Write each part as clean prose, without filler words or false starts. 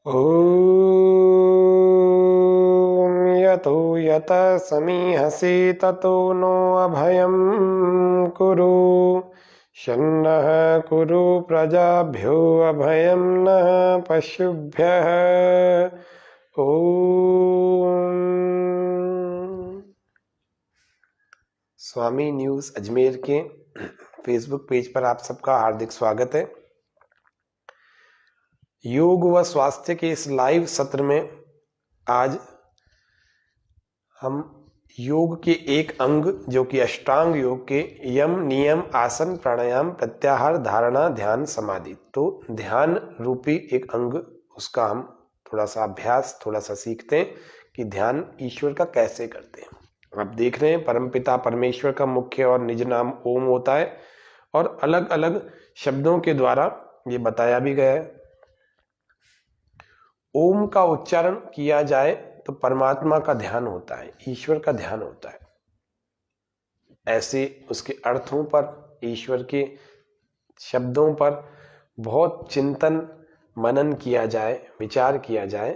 ॐ यतो यतः समीहसि ततो नो अभयं कुरु शन्नः कुरु प्रजाभ्यो अभयं नः पशुभ्यः। ओम। स्वामी न्यूज़ अजमेर के फेसबुक पेज पर आप सबका हार्दिक स्वागत है। योग व स्वास्थ्य के इस लाइव सत्र में आज हम योग के एक अंग जो कि अष्टांग योग के यम नियम आसन प्राणायाम प्रत्याहार धारणा ध्यान समाधि, तो ध्यान रूपी एक अंग, उसका हम थोड़ा सा अभ्यास थोड़ा सा सीखते हैं कि ध्यान ईश्वर का कैसे करते हैं। आप देख रहे हैं परमपिता परमेश्वर का मुख्य और निज नाम ओम होता है और अलग अलग शब्दों के द्वारा ये बताया भी गया है। ओम का उच्चारण किया जाए तो परमात्मा का ध्यान होता है, ईश्वर का ध्यान होता है। ऐसे उसके अर्थों पर, ईश्वर के शब्दों पर बहुत चिंतन मनन किया जाए, विचार किया जाए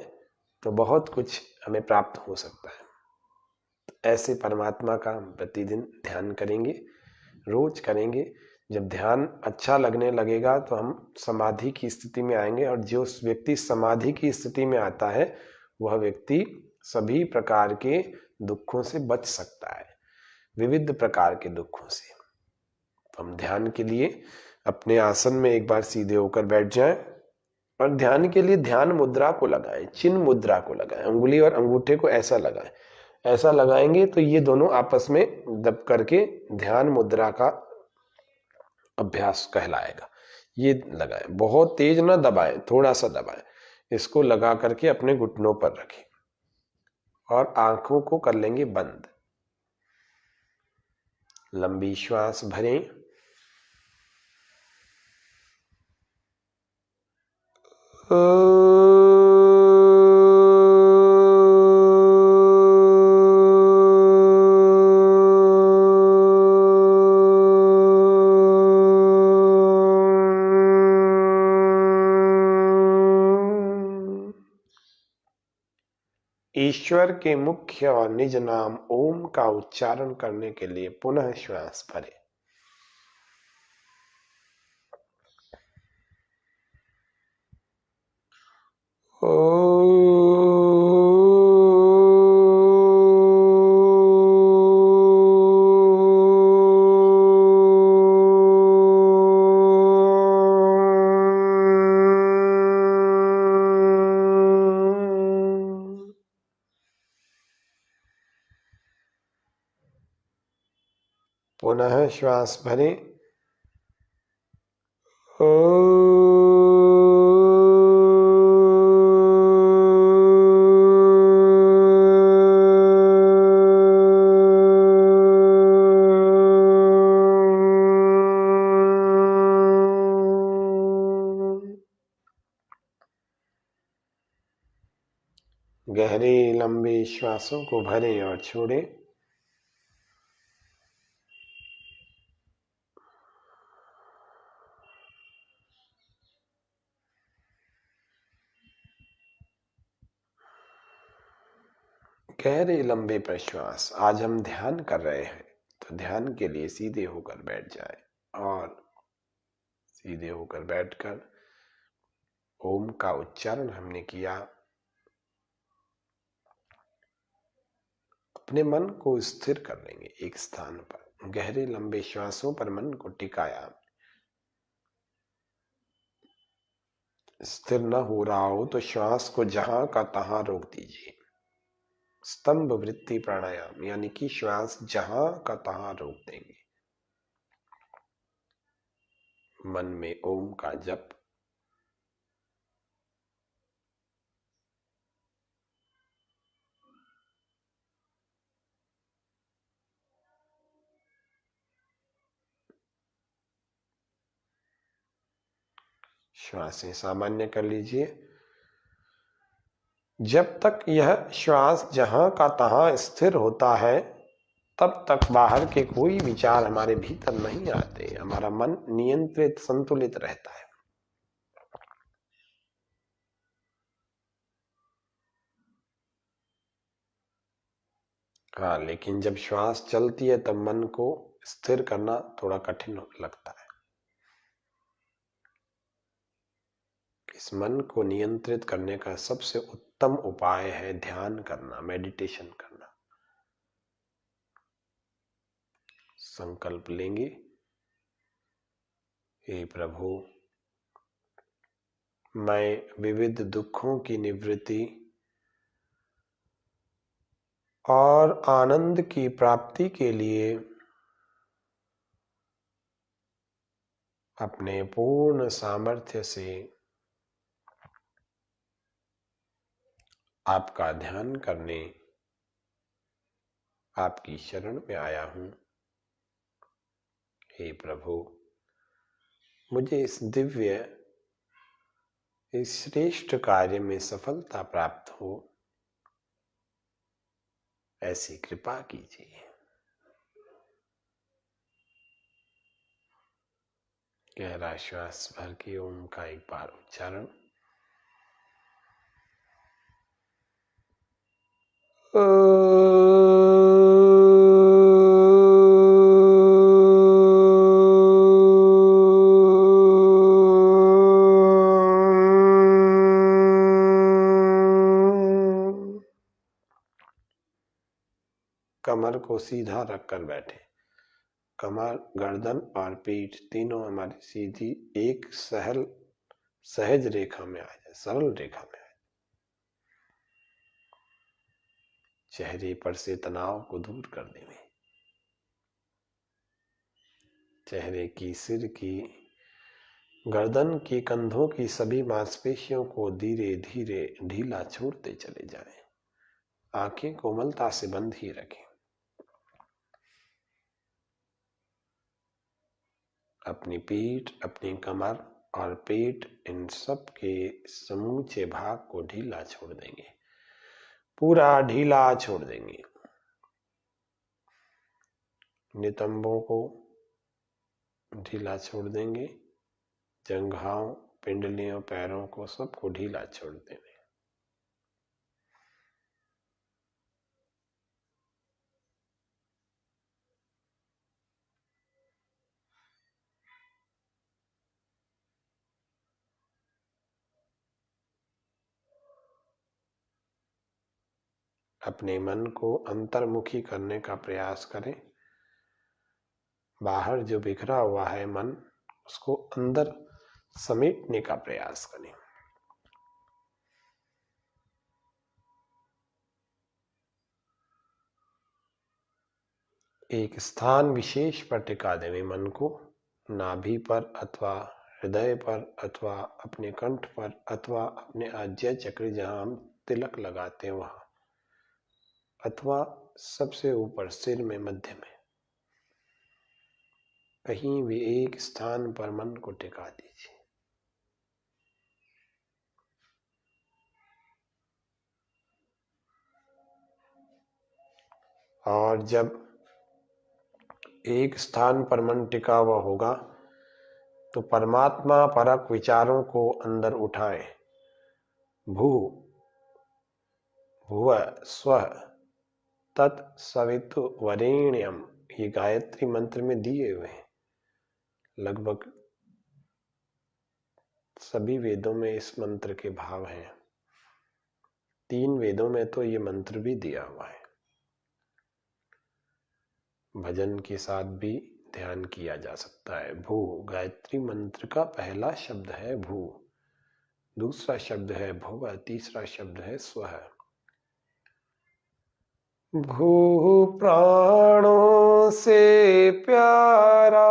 तो बहुत कुछ हमें प्राप्त हो सकता है। ऐसे परमात्मा का हम प्रतिदिन ध्यान करेंगे, रोज करेंगे। जब ध्यान अच्छा लगने लगेगा तो हम समाधि की स्थिति में आएंगे, और जो व्यक्ति समाधि की स्थिति में आता है वह व्यक्ति सभी प्रकार के दुखों से बच सकता है, विविध प्रकार के दुखों से। तो हम ध्यान के लिए अपने आसन में एक बार सीधे होकर बैठ जाएं और ध्यान के लिए ध्यान मुद्रा को लगाएं, चिन्ह मुद्रा को लगाएं, उंगली और अंगूठे को ऐसा लगाएं। ऐसा लगाएंगे तो ये दोनों आपस में दब करके ध्यान मुद्रा का अभ्यास कहलाएगा। ये लगाएं, बहुत तेज ना दबाएं, थोड़ा सा दबाएं। इसको लगा करके अपने घुटनों पर रखें और आंखों को कर लेंगे बंद। लंबी श्वास भरें, ईश्वर के मुख्य और निज नाम ओम का उच्चारण करने के लिए पुनः श्वास भरें। पुनः श्वास भरें। गहरे लंबे श्वासों को भरें और छोड़ें। गहरे लंबे प्रश्वास। आज हम ध्यान कर रहे हैं तो ध्यान के लिए सीधे होकर बैठ जाए और सीधे होकर बैठकर ओम का उच्चारण हमने किया। अपने मन को स्थिर कर लेंगे एक स्थान पर। गहरे लंबे श्वासों पर मन को टिकाया। स्थिर न हो रहा हो तो श्वास को जहां का तहां रोक दीजिए। स्तंभ वृत्ति प्राणायाम, यानी कि श्वास जहां का तहां रोक देंगे। मन में ओम का जप। श्वासें सामान्य कर लीजिए। जब तक यह श्वास जहां का तहां स्थिर होता है तब तक बाहर के कोई विचार हमारे भीतर नहीं आते। हमारा मन नियंत्रित संतुलित रहता है। हाँ, लेकिन जब श्वास चलती है तब मन को स्थिर करना थोड़ा कठिन लगता है। इस मन को नियंत्रित करने का सबसे उत्तम उपाय है ध्यान करना, मेडिटेशन करना। संकल्प लेंगे, हे प्रभु, मैं विविध दुखों की निवृत्ति और आनंद की प्राप्ति के लिए अपने पूर्ण सामर्थ्य से आपका ध्यान करने आपकी शरण में आया हूं। हे प्रभु, मुझे इस दिव्य, इस श्रेष्ठ कार्य में सफलता प्राप्त हो, ऐसी कृपा कीजिए। गहरा श्वास भर के ओम का एक बार उच्चारण। कमर को सीधा रखकर बैठे। कमर, गर्दन और पीठ तीनों हमारी सीधी एक सहज रेखा में आ जाए, सरल रेखा में आ जाए। चेहरे पर से तनाव को दूर कर देंगे। चेहरे की, सिर की, गर्दन की, कंधों की सभी मांसपेशियों को धीरे धीरे ढीला छोड़ते चले जाएं। आंखें कोमलता से बंद ही रखें। अपनी पीठ, अपनी कमर और पेट, इन सब के समूचे भाग को ढीला छोड़ देंगे, पूरा ढीला छोड़ देंगे। नितंबों को ढीला छोड़ देंगे, जंघाओं, पिंडलियों, पैरों को सबको ढीला छोड़ देंगे। अपने मन को अंतर्मुखी करने का प्रयास करें। बाहर जो बिखरा हुआ है मन, उसको अंदर समेटने का प्रयास करें। एक स्थान विशेष पर टिका दें मन को, नाभि पर अथवा हृदय पर अथवा अपने कंठ पर अथवा अपने आज्ञा चक्र जहां हम तिलक लगाते हैं वहां, अथवा सबसे ऊपर सिर में, मध्य में, कहीं भी एक स्थान पर मन को टिका दीजिए। और जब एक स्थान पर मन टिका हुआ होगा तो परमात्मा परक विचारों को अंदर उठाएं। भू भुव स्वः तत्सवितु वरेण्यम, ये गायत्री मंत्र में दिए हुए हैं। लगभग सभी वेदों में इस मंत्र के भाव हैं। 3 वेदों में तो ये मंत्र भी दिया हुआ है। भजन के साथ भी ध्यान किया जा सकता है। भू, गायत्री मंत्र का पहला शब्द है भू, दूसरा शब्द है भुव, तीसरा शब्द है स्वः। भू प्राणों से प्यारा,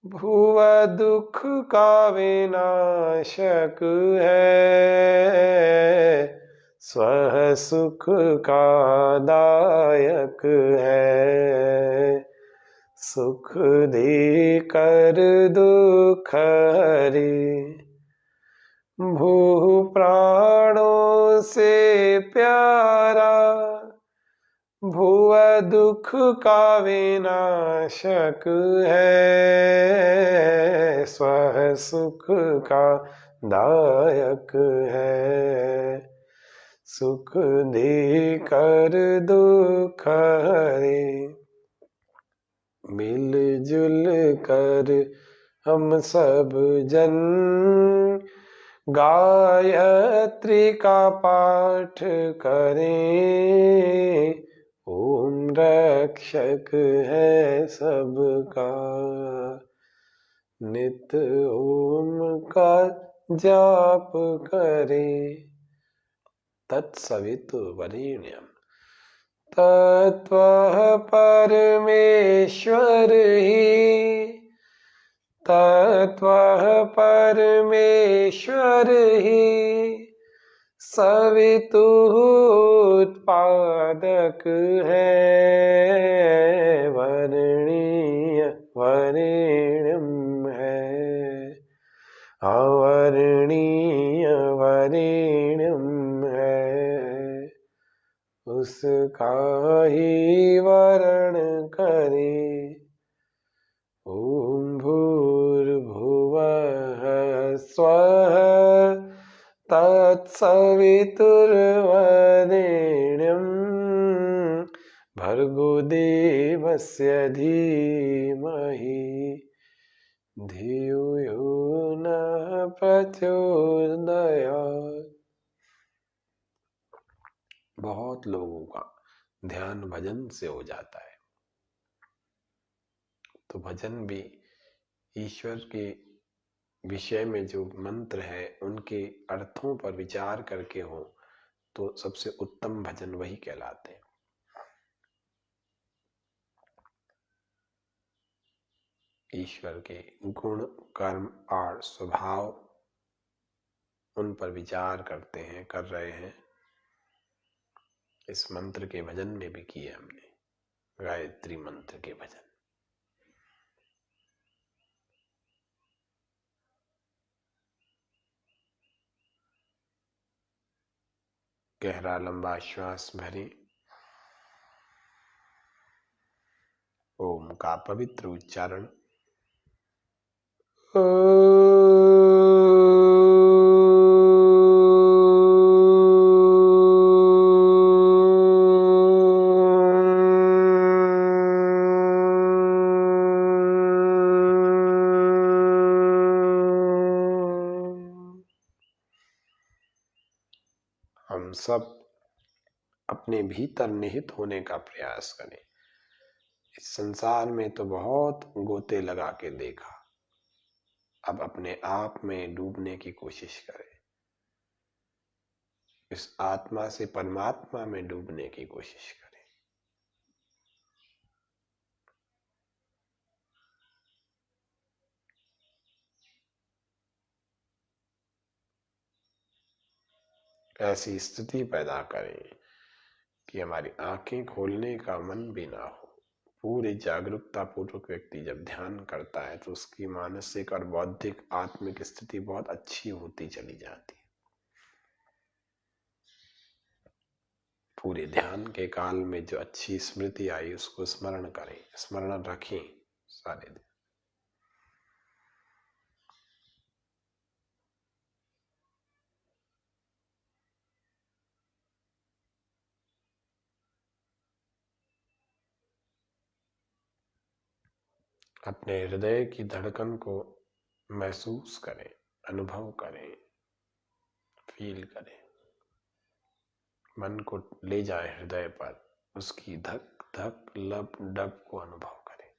भुव दुख का विनाशक है, स्वः सुख का दायक है, सुख दे कर दुख हरे। भू प्राणों से प्यारा, भुव दुख का विनाशक है, स्वः सुख का दायक है, सुख दे कर दुख हरे। मिलजुल कर हम सब जन गायत्री का पाठ करें। ओम रक्षक है सबका, नित ओम का जाप करें। तत्सवितुर्वरेण्यं तत्त्वः परमेश्वर ही, तत्त्वः परमेश्वर ही। सवितुः उत्पादक है, वरणीय वरेण्यं है। अवर्णीय वरेण्यं है, उसका ही वर्ण करे। ओम भूर्भुवः स्वः तत्सवितुर्वरेण्यं भर्गो देवस्य धीमहि धियो यो नः प्रचोदयात्। बहुत लोगों का ध्यान भजन से हो जाता है, तो भजन भी ईश्वर के विषय में जो मंत्र है उनके अर्थों पर विचार करके हो तो सबसे उत्तम भजन वही कहलाते हैं। ईश्वर के गुण कर्म और स्वभाव उन पर विचार करते हैं, कर रहे हैं। इस मंत्र के भजन में भी किए हमने, गायत्री मंत्र के भजन। गहरा लंबा श्वास भरें। ओम का पवित्र उच्चारण। हम सब अपने भीतर निहित होने का प्रयास करें। इस संसार में तो बहुत गोते लगा के देखा, अब अपने आप में डूबने की कोशिश करें। इस आत्मा से परमात्मा में डूबने की कोशिश करें। ऐसी स्थिति पैदा करें कि हमारी आंखें खोलने का मन भी ना हो। पूरी जागरूकता पूर्वक व्यक्ति जब ध्यान करता है तो उसकी मानसिक और बौद्धिक आत्मिक स्थिति बहुत अच्छी होती चली जाती है। पूरे ध्यान के काल में जो अच्छी स्मृति आई उसको स्मरण करें, स्मरण रखें सारे दिन। अपने हृदय की धड़कन को महसूस करें, अनुभव करें, फील करें। मन को ले जाएं हृदय पर, उसकी धक धक लब डब को अनुभव करें।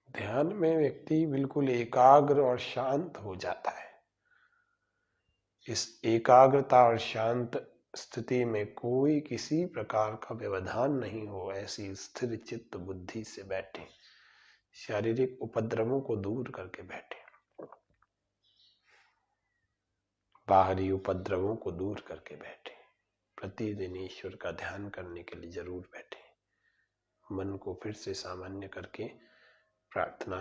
ध्यान में व्यक्ति बिल्कुल एकाग्र और शांत हो जाता है। इस एकाग्रता और शांत स्थिति में कोई किसी प्रकार का व्यवधान नहीं हो, ऐसी स्थिर चित्त बुद्धि से बैठे, शारीरिक उपद्रवों को दूर करके बैठे, बाहरी उपद्रवों को दूर करके बैठे। प्रतिदिन ईश्वर का ध्यान करने के लिए जरूर बैठे। मन को फिर से सामान्य करके प्रार्थना।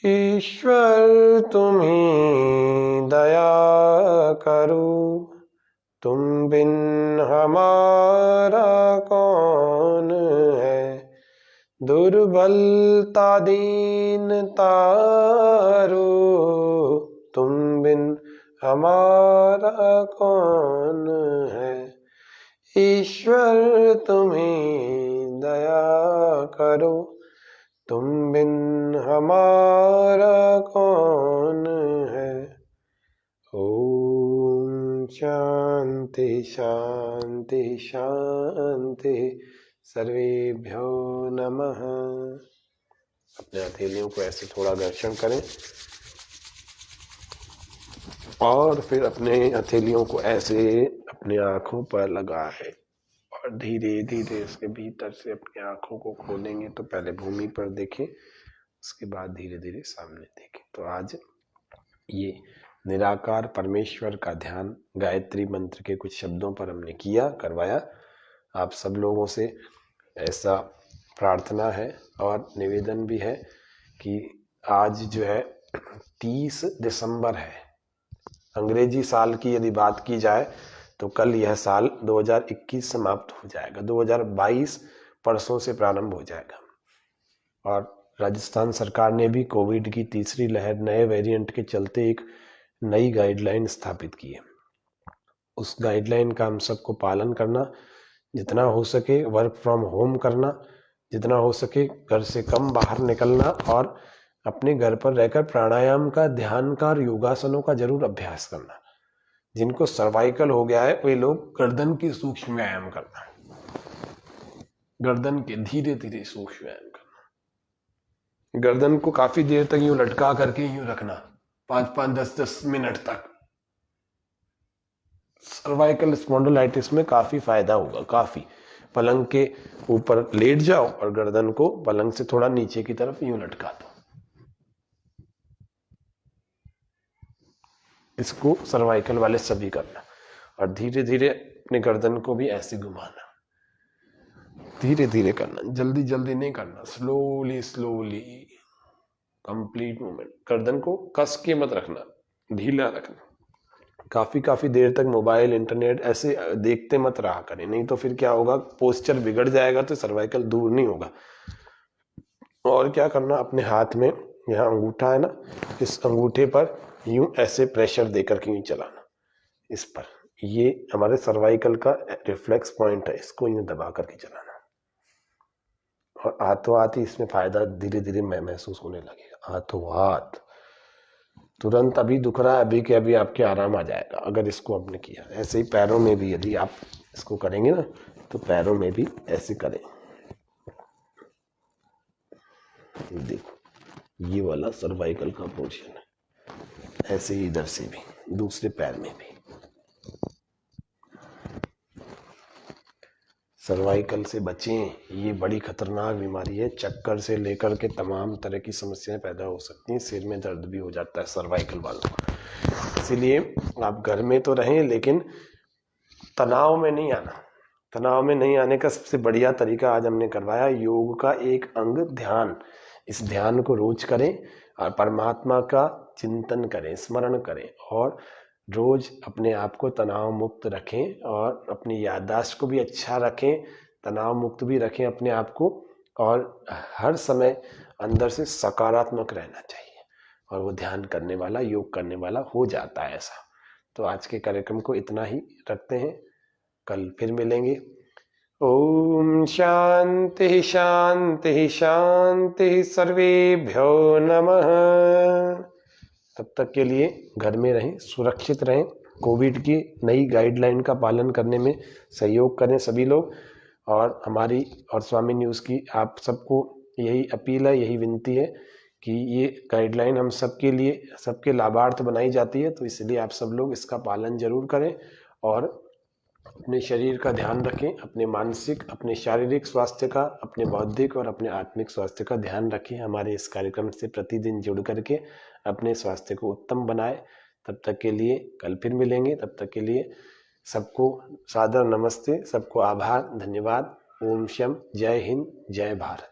ईश्वर तुम्हीं दया करो, तुम बिन हमारा कौन है। दुर्बलता दीनता रो, तुम बिन हमारा कौन है। ईश्वर तुम्हीं दया करो, तुम बिन हमारा कौन है। ओम शांति शांति शांति। सर्वेभ्यो नमः। अपने हथेलियों को ऐसे थोड़ा घर्षण करें और फिर अपने हथेलियों को ऐसे अपनी आंखों पर लगाएं और धीरे धीरे इसके भीतर से अपनी आंखों को खोलेंगे। तो पहले भूमि पर देखें, उसके बाद धीरे धीरे सामने देखें। तो आज ये निराकार परमेश्वर का ध्यान गायत्री मंत्र के कुछ शब्दों पर हमने करवाया। आप सब लोगों से ऐसा प्रार्थना है और निवेदन भी है कि आज जो है 30 दिसंबर है। अंग्रेजी साल की यदि बात की जाए तो कल यह साल 2021 समाप्त हो जाएगा। 2022 परसों से प्रारंभ हो जाएगा। और राजस्थान सरकार ने भी कोविड की तीसरी लहर नए वेरिएंट के चलते एक नई गाइडलाइन स्थापित की है। उस गाइडलाइन का हम सबको पालन करना, जितना हो सके वर्क फ्रॉम होम करना, जितना हो सके घर से कम बाहर निकलना और अपने घर पर रहकर प्राणायाम का, ध्यान का और योगासनों का जरूर अभ्यास करना। जिनको सर्वाइकल हो गया है वे लोग गर्दन के सूक्ष्म व्यायाम करना, गर्दन के धीरे धीरे सूक्ष्म व्यायाम करना। गर्दन को काफी देर तक यूं लटका करके यूं रखना, 5-5, 10-10 मिनट तक। सर्वाइकल स्पॉन्डिलाइटिस में काफी फायदा होगा, काफी। पलंग के ऊपर लेट जाओ और गर्दन को पलंग से थोड़ा नीचे की तरफ यूं लटका दो। इसको सर्वाइकल वाले सभी करना और धीरे धीरे अपने गर्दन को भी ऐसे घुमाना, धीरे धीरे करना, जल्दी जल्दी नहीं करना, स्लोली स्लोली कंप्लीट मूवमेंट। गर्दन को कस के मत रखना, ढीला रखना। काफी देर तक मोबाइल, इंटरनेट ऐसे देखते मत रहा करें, नहीं तो फिर क्या होगा, पोस्चर बिगड़ जाएगा तो सर्वाइकल दूर नहीं होगा। और क्या करना, अपने हाथ में यहाँ अंगूठा है ना, इस अंगूठे पर यूं ऐसे प्रेशर देकर के यूं चलाना इस पर। ये हमारे सर्वाइकल का रिफ्लेक्स पॉइंट है, इसको यूं दबा करके चलाना और हाथों हाथ ही इसमें फायदा धीरे धीरे महसूस होने लगेगा। हाथों हाथ तुरंत अभी दुख रहा है, अभी के अभी आपके आराम आ जाएगा अगर इसको आपने किया। ऐसे ही पैरों में भी यदि आप इसको करेंगे ना तो पैरों में भी ऐसे करें। देखो ये वाला सर्वाइकल का पोर्शन है, ऐसे ही इधर से भी, दूसरे पैर में भी। सर्वाइकल से बचें, ये बड़ी खतरनाक बीमारी है। चक्कर से लेकर के तमाम तरह की समस्याएं पैदा हो सकती हैं। सिर में दर्द भी हो जाता है सर्वाइकल वालों को। इसीलिए आप घर में तो रहें लेकिन तनाव में नहीं आना। तनाव में नहीं आने का सबसे बढ़िया तरीका आज हमने करवाया, योग का एक अंग ध्यान। इस ध्यान को रोज करें और परमात्मा का चिंतन करें, स्मरण करें और रोज अपने आप को तनाव मुक्त रखें और अपनी याददाश्त को भी अच्छा रखें, तनाव मुक्त भी रखें अपने आप को। और हर समय अंदर से सकारात्मक रहना चाहिए और वो ध्यान करने वाला, योग करने वाला हो जाता है ऐसा। तो आज के कार्यक्रम को इतना ही रखते हैं, कल फिर मिलेंगे। ओम शांति शांति शांति। सर्वेभ्यो नमः। तब तक के लिए घर में रहें, सुरक्षित रहें। कोविड की नई गाइडलाइन का पालन करने में सहयोग करें सभी लोग। और हमारी और स्वामी न्यूज़ की आप सबको यही अपील है, यही विनती है कि ये गाइडलाइन हम सबके लिए, सबके लाभार्थ बनाई जाती है। तो इसलिए आप सब लोग इसका पालन जरूर करें और अपने शरीर का ध्यान रखें, अपने मानसिक, अपने शारीरिक स्वास्थ्य का, अपने बौद्धिक और अपने आत्मिक स्वास्थ्य का ध्यान रखें। हमारे इस कार्यक्रम से प्रतिदिन जुड़ करके अपने स्वास्थ्य को उत्तम बनाएं। तब तक के लिए कल फिर मिलेंगे। तब तक के लिए सबको सादर नमस्ते, सबको आभार, धन्यवाद। ओम शम। जय हिंद, जय भारत।